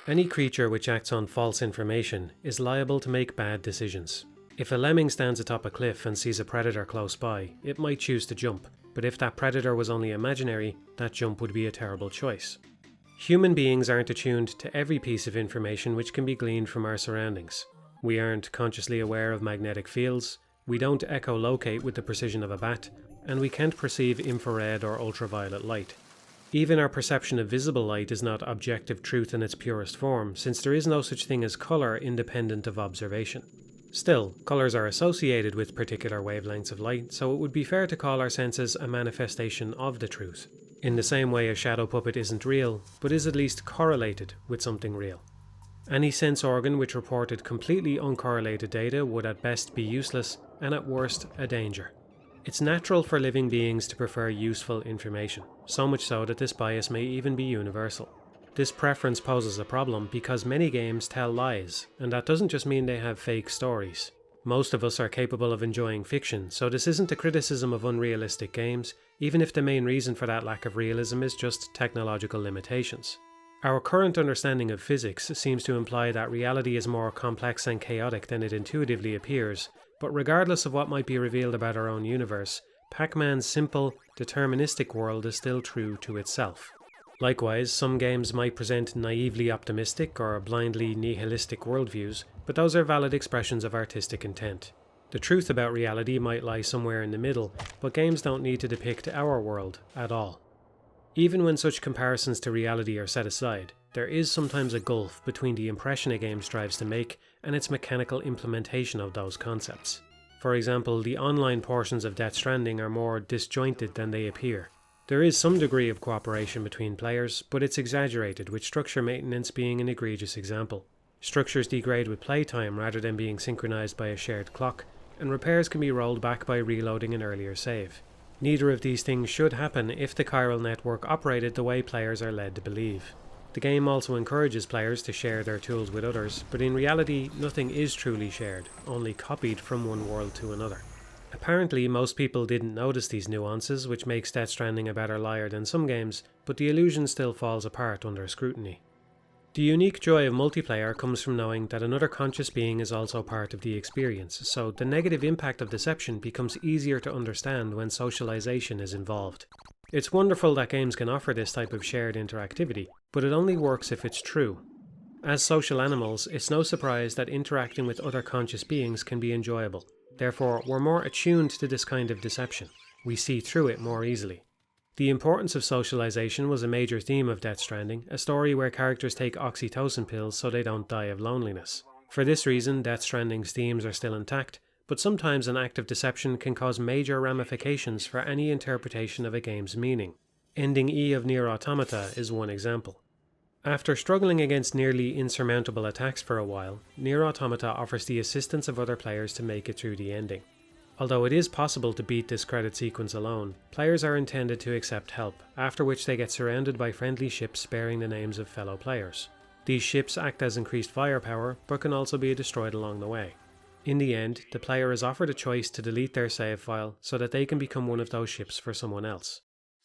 Any creature which acts on false information is liable to make bad decisions. If a lemming stands atop a cliff and sees a predator close by, it might choose to jump, but if that predator was only imaginary, that jump would be a terrible choice. Human beings aren't attuned to every piece of information which can be gleaned from our surroundings. We aren't consciously aware of magnetic fields, we don't echolocate with the precision of a bat, and we can't perceive infrared or ultraviolet light. Even our perception of visible light is not objective truth in its purest form, since there is no such thing as colour independent of observation. Still, colours are associated with particular wavelengths of light, so it would be fair to call our senses a manifestation of the truth. In the same way a shadow puppet isn't real, but is at least correlated with something real. Any sense organ which reported completely uncorrelated data would at best be useless, and at worst a danger. It's natural for living beings to prefer useful information, so much so that this bias may even be universal. This preference poses a problem because many games tell lies, and that doesn't just mean they have fake stories. Most of us are capable of enjoying fiction, so this isn't a criticism of unrealistic games, even if the main reason for that lack of realism is just technological limitations. Our current understanding of physics seems to imply that reality is more complex and chaotic than it intuitively appears, but regardless of what might be revealed about our own universe, Pac-Man's simple, deterministic world is still true to itself. Likewise, some games might present naively optimistic or blindly nihilistic worldviews, but those are valid expressions of artistic intent. The truth about reality might lie somewhere in the middle, but games don't need to depict our world at all. Even when such comparisons to reality are set aside, there is sometimes a gulf between the impression a game strives to make and its mechanical implementation of those concepts. For example, the online portions of Death Stranding are more disjointed than they appear. There is some degree of cooperation between players, but it's exaggerated, with structure maintenance being an egregious example. Structures degrade with playtime rather than being synchronized by a shared clock, and repairs can be rolled back by reloading an earlier save. Neither of these things should happen if the chiral network operated the way players are led to believe. The game also encourages players to share their tools with others, but in reality nothing is truly shared, only copied from one world to another. Apparently most people didn't notice these nuances, which makes Death Stranding a better liar than some games, but the illusion still falls apart under scrutiny. The unique joy of multiplayer comes from knowing that another conscious being is also part of the experience, so the negative impact of deception becomes easier to understand when socialization is involved. It's wonderful that games can offer this type of shared interactivity, but it only works if it's true. As social animals, it's no surprise that interacting with other conscious beings can be enjoyable. Therefore, we're more attuned to this kind of deception. We see through it more easily. The importance of socialization was a major theme of Death Stranding, a story where characters take oxytocin pills so they don't die of loneliness. For this reason, Death Stranding's themes are still intact, but sometimes an act of deception can cause major ramifications for any interpretation of a game's meaning. Ending E of Nier Automata is one example. After struggling against nearly insurmountable attacks for a while, Nier Automata offers the assistance of other players to make it through the ending. Although it is possible to beat this credit sequence alone, players are intended to accept help, after which they get surrounded by friendly ships bearing the names of fellow players. These ships act as increased firepower, but can also be destroyed along the way. In the end, the player is offered a choice to delete their save file so that they can become one of those ships for someone else.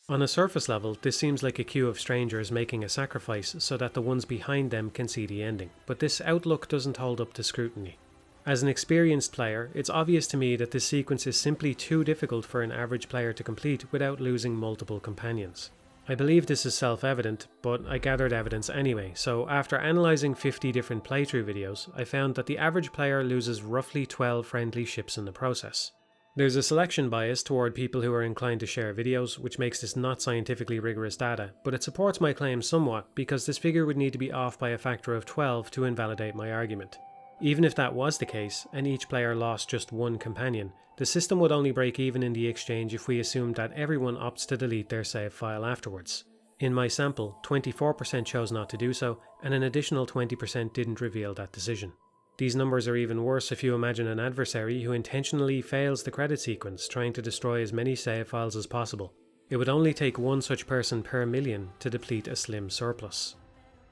On a surface level, this seems like a queue of strangers making a sacrifice so that the ones behind them can see the ending, but this outlook doesn't hold up to scrutiny. As an experienced player, it's obvious to me that this sequence is simply too difficult for an average player to complete without losing multiple companions. I believe this is self-evident, but I gathered evidence anyway, so after analysing 50 different playthrough videos, I found that the average player loses roughly 12 friendly ships in the process. There's a selection bias toward people who are inclined to share videos, which makes this not scientifically rigorous data, but it supports my claim somewhat because this figure would need to be off by a factor of 12 to invalidate my argument. Even if that was the case, and each player lost just one companion, the system would only break even in the exchange if we assumed that everyone opts to delete their save file afterwards. In my sample, 24% chose not to do so, and an additional 20% didn't reveal that decision. These numbers are even worse if you imagine an adversary who intentionally fails the credit sequence, trying to destroy as many save files as possible. It would only take one such person per million to deplete a slim surplus.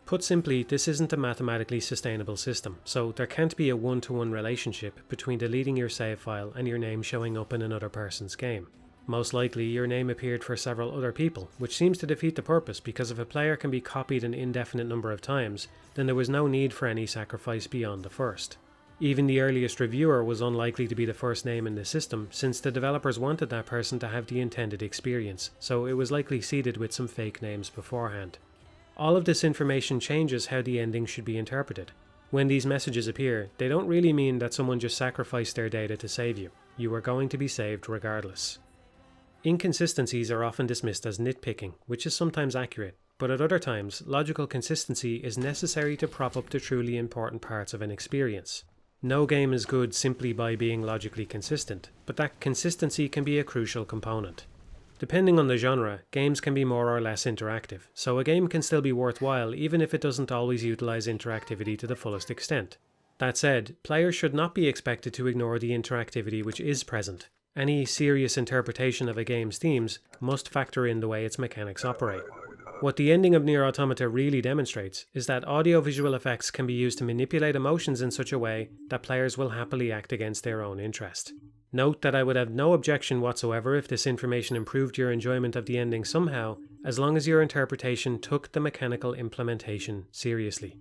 Put simply, this isn't a mathematically sustainable system, so there can't be a one-to-one relationship between deleting your save file and your name showing up in another person's game. Most likely, your name appeared for several other people, which seems to defeat the purpose because if a player can be copied an indefinite number of times, then there was no need for any sacrifice beyond the first. Even the earliest reviewer was unlikely to be the first name in the system, since the developers wanted that person to have the intended experience, so it was likely seeded with some fake names beforehand. All of this information changes how the ending should be interpreted. When these messages appear, they don't really mean that someone just sacrificed their data to save you. You are going to be saved regardless. Inconsistencies are often dismissed as nitpicking, which is sometimes accurate, but at other times, logical consistency is necessary to prop up the truly important parts of an experience. No game is good simply by being logically consistent, but that consistency can be a crucial component. Depending on the genre, games can be more or less interactive, so a game can still be worthwhile even if it doesn't always utilize interactivity to the fullest extent. That said, players should not be expected to ignore the interactivity which is present. Any serious interpretation of a game's themes must factor in the way its mechanics operate. What the ending of Nier Automata really demonstrates is that audio-visual effects can be used to manipulate emotions in such a way that players will happily act against their own interest. Note that I would have no objection whatsoever if this information improved your enjoyment of the ending somehow, as long as your interpretation took the mechanical implementation seriously.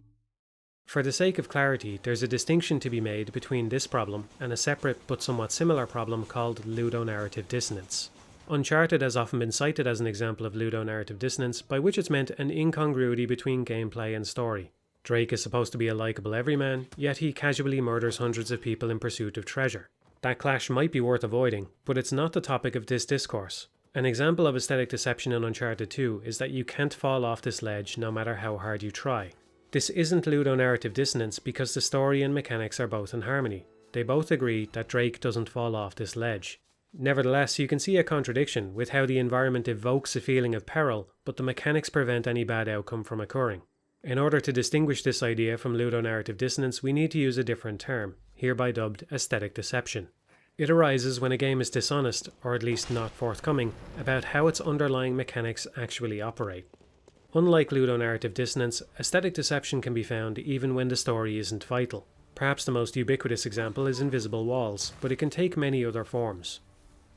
For the sake of clarity, there's a distinction to be made between this problem and a separate but somewhat similar problem called ludonarrative dissonance. Uncharted has often been cited as an example of ludonarrative dissonance, by which it's meant an incongruity between gameplay and story. Drake is supposed to be a likeable everyman, yet he casually murders hundreds of people in pursuit of treasure. That clash might be worth avoiding, but it's not the topic of this discourse. An example of aesthetic deception in Uncharted 2 is that you can't fall off this ledge no matter how hard you try. This isn't ludonarrative dissonance because the story and mechanics are both in harmony. They both agree that Drake doesn't fall off this ledge. Nevertheless, you can see a contradiction with how the environment evokes a feeling of peril, but the mechanics prevent any bad outcome from occurring. In order to distinguish this idea from ludonarrative dissonance, we need to use a different term, hereby dubbed aesthetic deception. It arises when a game is dishonest, or at least not forthcoming, about how its underlying mechanics actually operate. Unlike ludonarrative dissonance, aesthetic deception can be found even when the story isn't vital. Perhaps the most ubiquitous example is Invisible Walls, but it can take many other forms.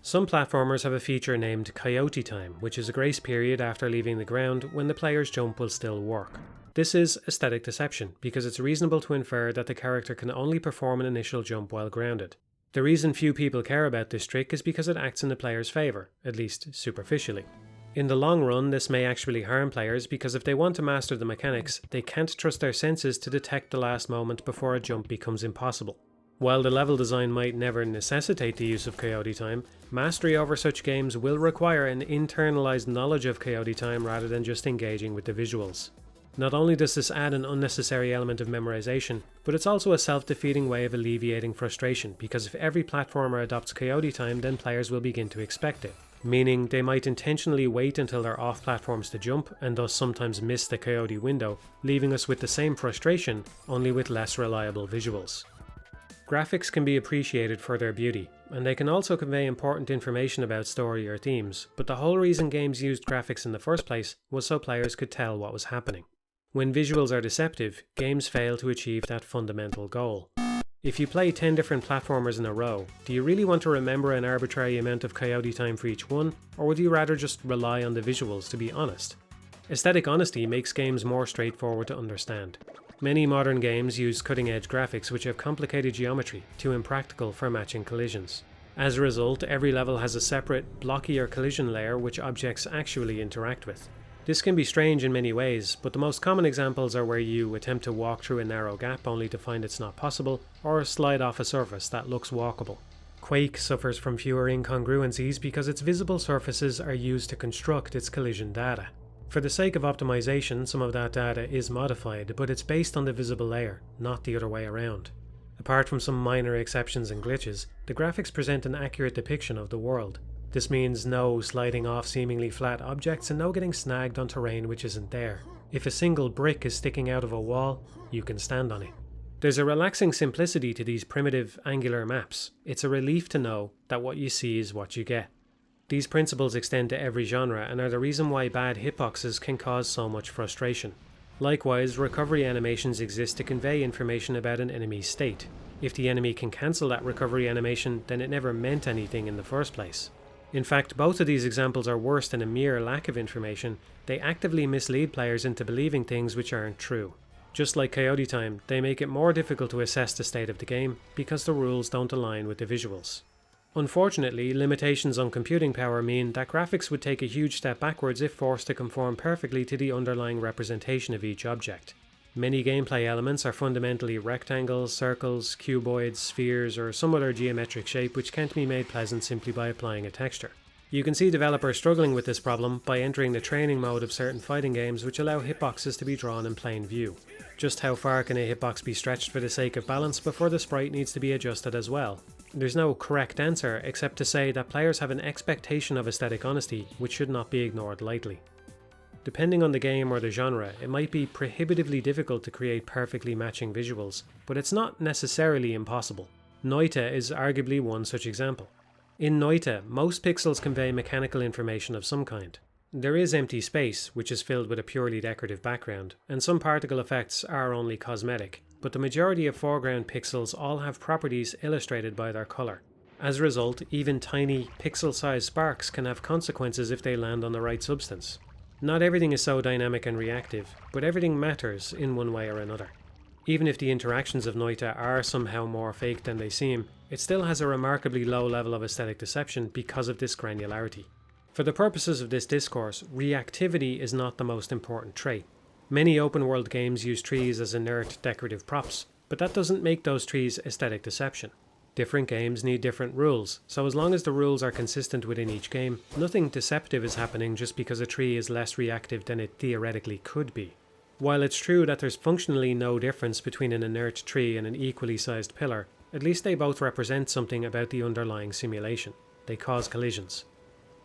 Some platformers have a feature named Coyote Time, which is a grace period after leaving the ground when the player's jump will still work. This is aesthetic deception, because it's reasonable to infer that the character can only perform an initial jump while grounded. The reason few people care about this trick is because it acts in the player's favour, at least superficially. In the long run, this may actually harm players because if they want to master the mechanics, they can't trust their senses to detect the last moment before a jump becomes impossible. While the level design might never necessitate the use of Coyote Time, mastery over such games will require an internalized knowledge of Coyote Time rather than just engaging with the visuals. Not only does this add an unnecessary element of memorization, but it's also a self-defeating way of alleviating frustration, because if every platformer adopts Coyote Time, then players will begin to expect it. Meaning they might intentionally wait until they're off platforms to jump, and thus sometimes miss the Coyote window, leaving us with the same frustration, only with less reliable visuals. Graphics can be appreciated for their beauty, and they can also convey important information about story or themes, but the whole reason games used graphics in the first place was so players could tell what was happening. When visuals are deceptive, games fail to achieve that fundamental goal. If you play 10 different platformers in a row, do you really want to remember an arbitrary amount of Coyote Time for each one, or would you rather just rely on the visuals to be honest? Aesthetic honesty makes games more straightforward to understand. Many modern games use cutting-edge graphics which have complicated geometry, too impractical for matching collisions. As a result, every level has a separate, blockier collision layer which objects actually interact with. This can be strange in many ways, but the most common examples are where you attempt to walk through a narrow gap only to find it's not possible, or slide off a surface that looks walkable. Quake suffers from fewer incongruencies because its visible surfaces are used to construct its collision data. For the sake of optimization, some of that data is modified, but it's based on the visible layer, not the other way around. Apart from some minor exceptions and glitches, the graphics present an accurate depiction of the world. This means no sliding off seemingly flat objects and no getting snagged on terrain which isn't there. If a single brick is sticking out of a wall, you can stand on it. There's a relaxing simplicity to these primitive, angular maps. It's a relief to know that what you see is what you get. These principles extend to every genre and are the reason why bad hitboxes can cause so much frustration. Likewise, recovery animations exist to convey information about an enemy's state. If the enemy can cancel that recovery animation, then it never meant anything in the first place. In fact, both of these examples are worse than a mere lack of information. They actively mislead players into believing things which aren't true. Just like Coyote Time, they make it more difficult to assess the state of the game because the rules don't align with the visuals. Unfortunately, limitations on computing power mean that graphics would take a huge step backwards if forced to conform perfectly to the underlying representation of each object. Many gameplay elements are fundamentally rectangles, circles, cuboids, spheres, or some other geometric shape which can't be made pleasant simply by applying a texture. You can see developers struggling with this problem by entering the training mode of certain fighting games which allow hitboxes to be drawn in plain view. Just how far can a hitbox be stretched for the sake of balance before the sprite needs to be adjusted as well? There's no correct answer except to say that players have an expectation of aesthetic honesty which should not be ignored lightly. Depending on the game or the genre, it might be prohibitively difficult to create perfectly matching visuals, but it's not necessarily impossible. Noita is arguably one such example. In Noita, most pixels convey mechanical information of some kind. There is empty space, which is filled with a purely decorative background, and some particle effects are only cosmetic, but the majority of foreground pixels all have properties illustrated by their colour. As a result, even tiny, pixel-sized sparks can have consequences if they land on the right substance. Not everything is so dynamic and reactive, but everything matters in one way or another. Even if the interactions of Noita are somehow more fake than they seem, it still has a remarkably low level of aesthetic deception because of this granularity. For the purposes of this discourse, reactivity is not the most important trait. Many open world games use trees as inert decorative props, but that doesn't make those trees aesthetic deception. Different games need different rules, so as long as the rules are consistent within each game, nothing deceptive is happening just because a tree is less reactive than it theoretically could be. While it's true that there's functionally no difference between an inert tree and an equally sized pillar, at least they both represent something about the underlying simulation. They cause collisions.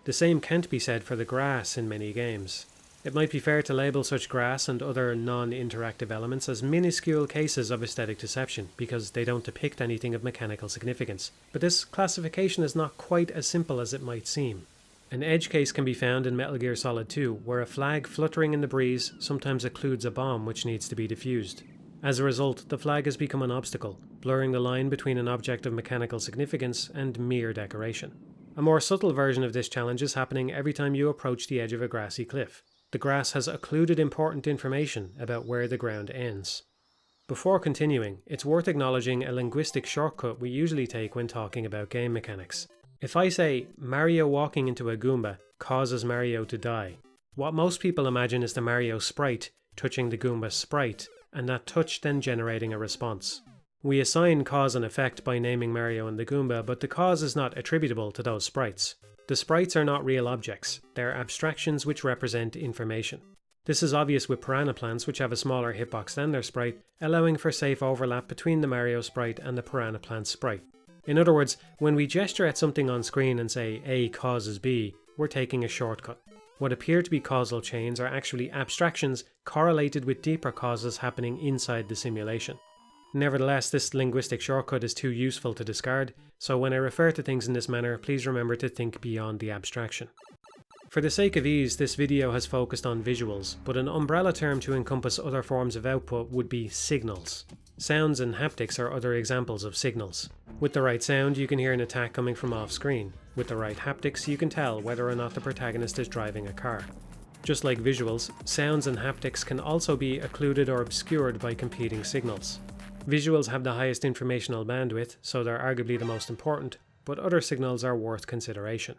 The same can't be said for the grass in many games. It might be fair to label such grass and other non-interactive elements as minuscule cases of aesthetic deception because they don't depict anything of mechanical significance, but this classification is not quite as simple as it might seem. An edge case can be found in Metal Gear Solid 2, where a flag fluttering in the breeze sometimes occludes a bomb which needs to be defused. As a result, the flag has become an obstacle, blurring the line between an object of mechanical significance and mere decoration. A more subtle version of this challenge is happening every time you approach the edge of a grassy cliff. The grass has occluded important information about where the ground ends. Before continuing, it's worth acknowledging a linguistic shortcut we usually take when talking about game mechanics. If I say, Mario walking into a Goomba causes Mario to die, what most people imagine is the Mario sprite touching the Goomba sprite, and that touch then generating a response. We assign cause and effect by naming Mario and the Goomba, but the cause is not attributable to those sprites. The sprites are not real objects, they're abstractions which represent information. This is obvious with piranha plants which have a smaller hitbox than their sprite, allowing for safe overlap between the Mario sprite and the piranha plant sprite. In other words, when we gesture at something on screen and say A causes B, we're taking a shortcut. What appear to be causal chains are actually abstractions correlated with deeper causes happening inside the simulation. Nevertheless, this linguistic shortcut is too useful to discard, so when I refer to things in this manner, please remember to think beyond the abstraction. For the sake of ease, this video has focused on visuals, but an umbrella term to encompass other forms of output would be signals. Sounds and haptics are other examples of signals. With the right sound, you can hear an attack coming from off-screen. With the right haptics, you can tell whether or not the protagonist is driving a car. Just like visuals, sounds and haptics can also be occluded or obscured by competing signals. Visuals have the highest informational bandwidth, so they're arguably the most important, but other signals are worth consideration.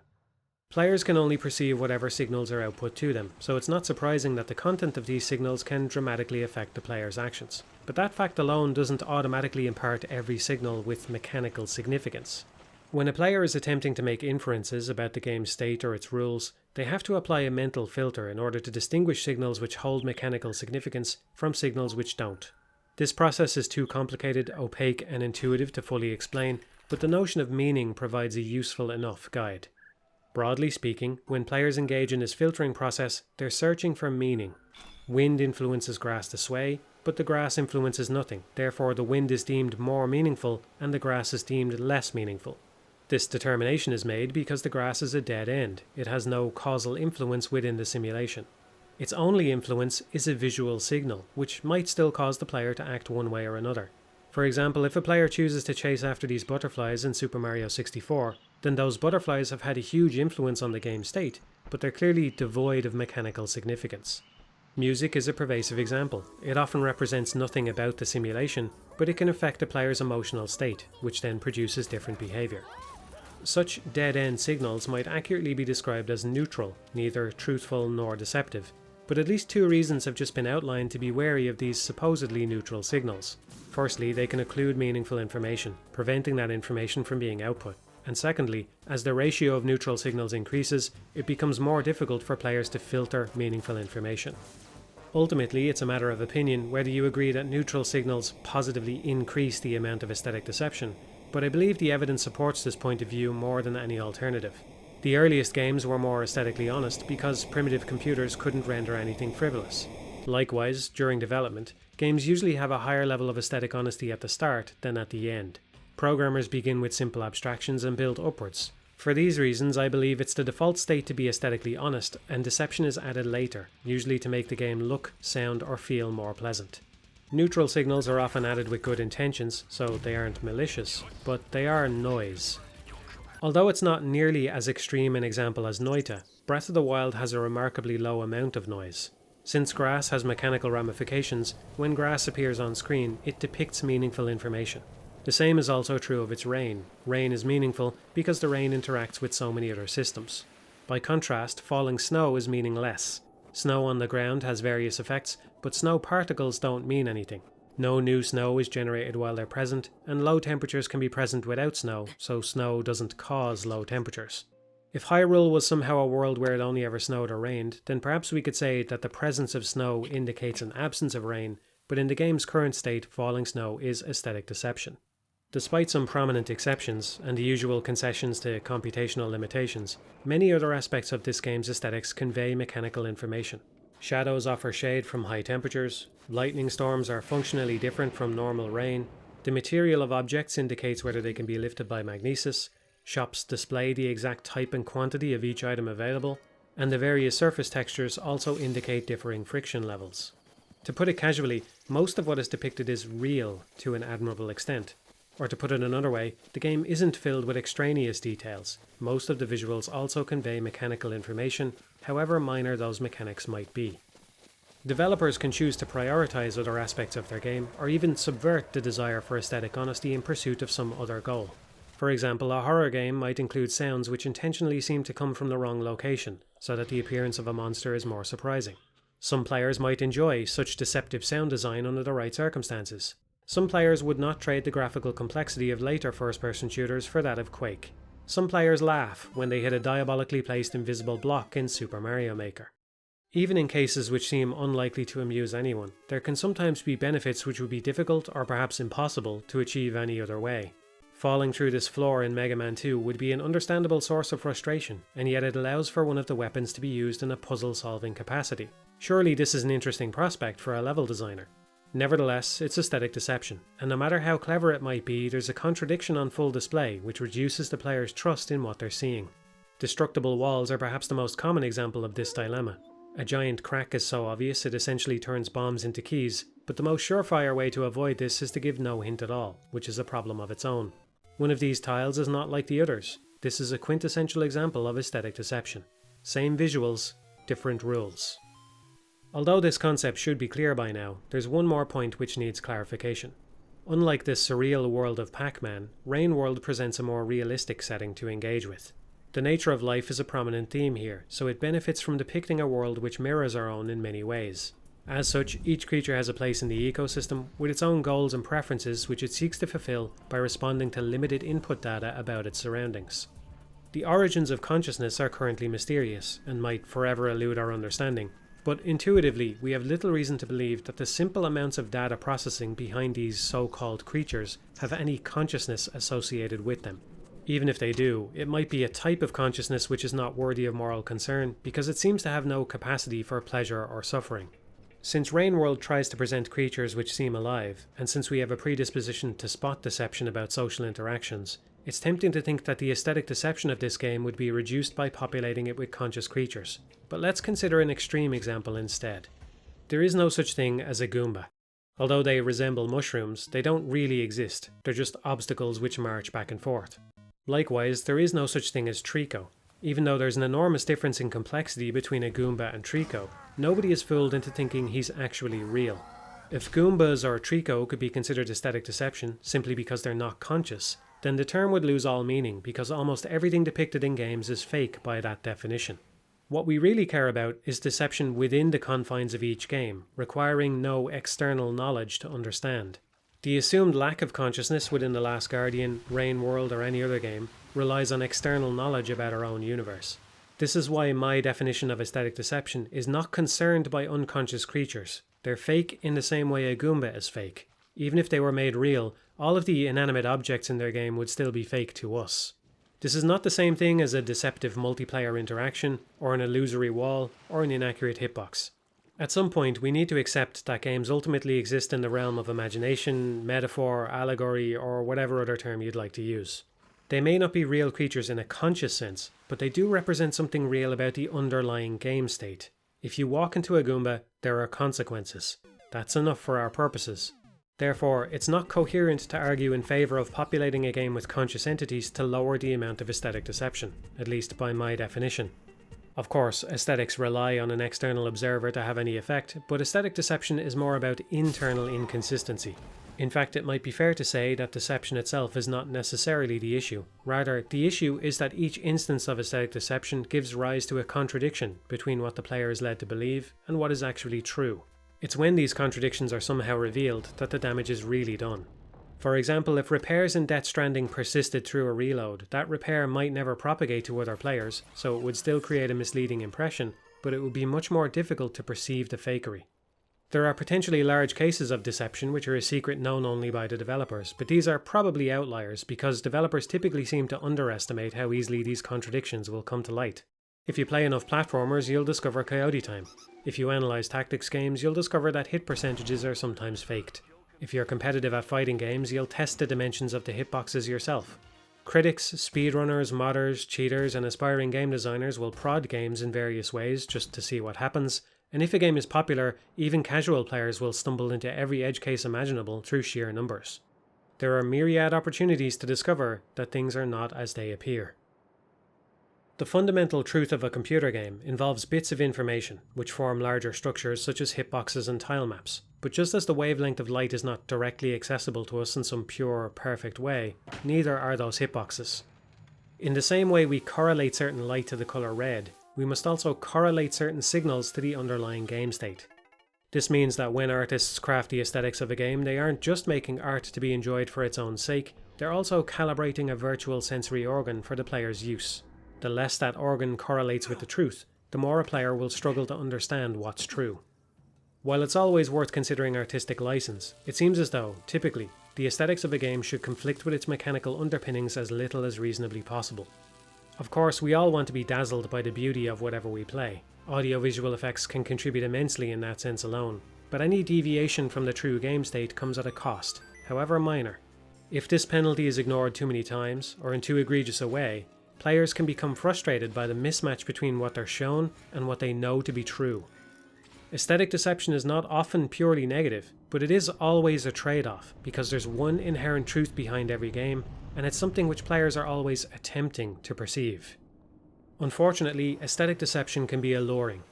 Players can only perceive whatever signals are output to them, so it's not surprising that the content of these signals can dramatically affect the player's actions. But that fact alone doesn't automatically impart every signal with mechanical significance. When a player is attempting to make inferences about the game's state or its rules, they have to apply a mental filter in order to distinguish signals which hold mechanical significance from signals which don't. This process is too complicated, opaque, and intuitive to fully explain, but the notion of meaning provides a useful enough guide. Broadly speaking, when players engage in this filtering process, they're searching for meaning. Wind influences grass to sway, but the grass influences nothing, therefore the wind is deemed more meaningful and the grass is deemed less meaningful. This determination is made because the grass is a dead end. It has no causal influence within the simulation. Its only influence is a visual signal, which might still cause the player to act one way or another. For example, if a player chooses to chase after these butterflies in Super Mario 64, then those butterflies have had a huge influence on the game's state, but they're clearly devoid of mechanical significance. Music is a pervasive example. It often represents nothing about the simulation, but it can affect a player's emotional state, which then produces different behaviour. Such dead-end signals might accurately be described as neutral, neither truthful nor deceptive, but at least two reasons have just been outlined to be wary of these supposedly neutral signals. Firstly, they can occlude meaningful information, preventing that information from being output. And secondly, as the ratio of neutral signals increases, it becomes more difficult for players to filter meaningful information. Ultimately, it's a matter of opinion whether you agree that neutral signals positively increase the amount of aesthetic deception, but I believe the evidence supports this point of view more than any alternative. The earliest games were more aesthetically honest because primitive computers couldn't render anything frivolous. Likewise, during development, games usually have a higher level of aesthetic honesty at the start than at the end. Programmers begin with simple abstractions and build upwards. For these reasons, I believe it's the default state to be aesthetically honest, and deception is added later, usually to make the game look, sound, or feel more pleasant. Neutral signals are often added with good intentions, so they aren't malicious, but they are noise. Although it's not nearly as extreme an example as Noita, Breath of the Wild has a remarkably low amount of noise. Since grass has mechanical ramifications, when grass appears on screen, it depicts meaningful information. The same is also true of its rain. Rain is meaningful because the rain interacts with so many other systems. By contrast, falling snow is meaningless. Snow on the ground has various effects, but snow particles don't mean anything. No new snow is generated while they're present, and low temperatures can be present without snow, so snow doesn't cause low temperatures. If Hyrule was somehow a world where it only ever snowed or rained, then perhaps we could say that the presence of snow indicates an absence of rain, but in the game's current state, falling snow is aesthetic deception. Despite some prominent exceptions, and the usual concessions to computational limitations, many other aspects of this game's aesthetics convey mechanical information. Shadows offer shade from high temperatures, lightning storms are functionally different from normal rain, the material of objects indicates whether they can be lifted by magnesis, shops display the exact type and quantity of each item available, and the various surface textures also indicate differing friction levels. To put it casually, most of what is depicted is real to an admirable extent. Or to put it another way, the game isn't filled with extraneous details. Most of the visuals also convey mechanical information, however minor those mechanics might be. Developers can choose to prioritize other aspects of their game, or even subvert the desire for aesthetic honesty in pursuit of some other goal. For example, a horror game might include sounds which intentionally seem to come from the wrong location, so that the appearance of a monster is more surprising. Some players might enjoy such deceptive sound design under the right circumstances. Some players would not trade the graphical complexity of later first-person shooters for that of Quake. Some players laugh when they hit a diabolically placed invisible block in Super Mario Maker. Even in cases which seem unlikely to amuse anyone, there can sometimes be benefits which would be difficult or perhaps impossible to achieve any other way. Falling through this floor in Mega Man 2 would be an understandable source of frustration, and yet it allows for one of the weapons to be used in a puzzle-solving capacity. Surely this is an interesting prospect for a level designer. Nevertheless, it's aesthetic deception, and no matter how clever it might be, there's a contradiction on full display which reduces the player's trust in what they're seeing. Destructible walls are perhaps the most common example of this dilemma. A giant crack is so obvious it essentially turns bombs into keys, but the most surefire way to avoid this is to give no hint at all, which is a problem of its own. One of these tiles is not like the others. This is a quintessential example of aesthetic deception. Same visuals, different rules. Although this concept should be clear by now, there's one more point which needs clarification. Unlike the surreal world of Pac-Man, Rain World presents a more realistic setting to engage with. The nature of life is a prominent theme here, so it benefits from depicting a world which mirrors our own in many ways. As such, each creature has a place in the ecosystem with its own goals and preferences which it seeks to fulfill by responding to limited input data about its surroundings. The origins of consciousness are currently mysterious and might forever elude our understanding, but intuitively we have little reason to believe that the simple amounts of data processing behind these so-called creatures have any consciousness associated with them. Even if they do, it might be a type of consciousness which is not worthy of moral concern because it seems to have no capacity for pleasure or suffering. Since Rain World tries to present creatures which seem alive, and since we have a predisposition to spot deception about social interactions, it's tempting to think that the aesthetic deception of this game would be reduced by populating it with conscious creatures. But let's consider an extreme example instead. There is no such thing as a Goomba. Although they resemble mushrooms, they don't really exist, they're just obstacles which march back and forth. Likewise, there is no such thing as Trico. Even though there's an enormous difference in complexity between a Goomba and Trico, nobody is fooled into thinking he's actually real. If Goombas or Trico could be considered aesthetic deception simply because they're not conscious, then the term would lose all meaning because almost everything depicted in games is fake by that definition. What we really care about is deception within the confines of each game, requiring no external knowledge to understand. The assumed lack of consciousness within The Last Guardian, Rain World or any other game relies on external knowledge about our own universe. This is why my definition of aesthetic deception is not concerned by unconscious creatures. They're fake in the same way a Goomba is fake. Even if they were made real, all of the inanimate objects in their game would still be fake to us. This is not the same thing as a deceptive multiplayer interaction, or an illusory wall, or an inaccurate hitbox. At some point, we need to accept that games ultimately exist in the realm of imagination, metaphor, allegory, or whatever other term you'd like to use. They may not be real creatures in a conscious sense, but they do represent something real about the underlying game state. If you walk into a Goomba, there are consequences. That's enough for our purposes. Therefore, it's not coherent to argue in favour of populating a game with conscious entities to lower the amount of aesthetic deception, at least by my definition. Of course, aesthetics rely on an external observer to have any effect, but aesthetic deception is more about internal inconsistency. In fact, it might be fair to say that deception itself is not necessarily the issue. Rather, the issue is that each instance of aesthetic deception gives rise to a contradiction between what the player is led to believe and what is actually true. It's when these contradictions are somehow revealed that the damage is really done. For example, if repairs in Death Stranding persisted through a reload, that repair might never propagate to other players, so it would still create a misleading impression, but it would be much more difficult to perceive the fakery. There are potentially large cases of deception which are a secret known only by the developers, but these are probably outliers because developers typically seem to underestimate how easily these contradictions will come to light. If you play enough platformers, you'll discover coyote time. If you analyse tactics games, you'll discover that hit percentages are sometimes faked. If you're competitive at fighting games, you'll test the dimensions of the hitboxes yourself. Critics, speedrunners, modders, cheaters, and aspiring game designers will prod games in various ways just to see what happens, and if a game is popular, even casual players will stumble into every edge case imaginable through sheer numbers. There are myriad opportunities to discover that things are not as they appear. The fundamental truth of a computer game involves bits of information, which form larger structures such as hitboxes and tile maps. But just as the wavelength of light is not directly accessible to us in some pure, perfect way, neither are those hitboxes. In the same way we correlate certain light to the colour red, we must also correlate certain signals to the underlying game state. This means that when artists craft the aesthetics of a game, they aren't just making art to be enjoyed for its own sake, they're also calibrating a virtual sensory organ for the player's use. The less that organ correlates with the truth, the more a player will struggle to understand what's true. While it's always worth considering artistic license, it seems as though, typically, the aesthetics of a game should conflict with its mechanical underpinnings as little as reasonably possible. Of course, we all want to be dazzled by the beauty of whatever we play. Audio-visual effects can contribute immensely in that sense alone, but any deviation from the true game state comes at a cost, however minor. If this penalty is ignored too many times, or in too egregious a way, players can become frustrated by the mismatch between what they're shown and what they know to be true. Aesthetic deception is not often purely negative, but it is always a trade-off, because there's one inherent truth behind every game, and it's something which players are always attempting to perceive. Unfortunately, aesthetic deception can be alluring.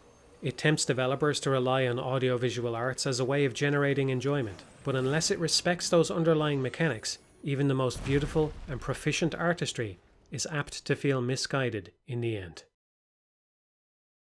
It tempts developers to rely on audio-visual arts as a way of generating enjoyment, but unless it respects those underlying mechanics, even the most beautiful and proficient artistry is apt to feel misguided in the end.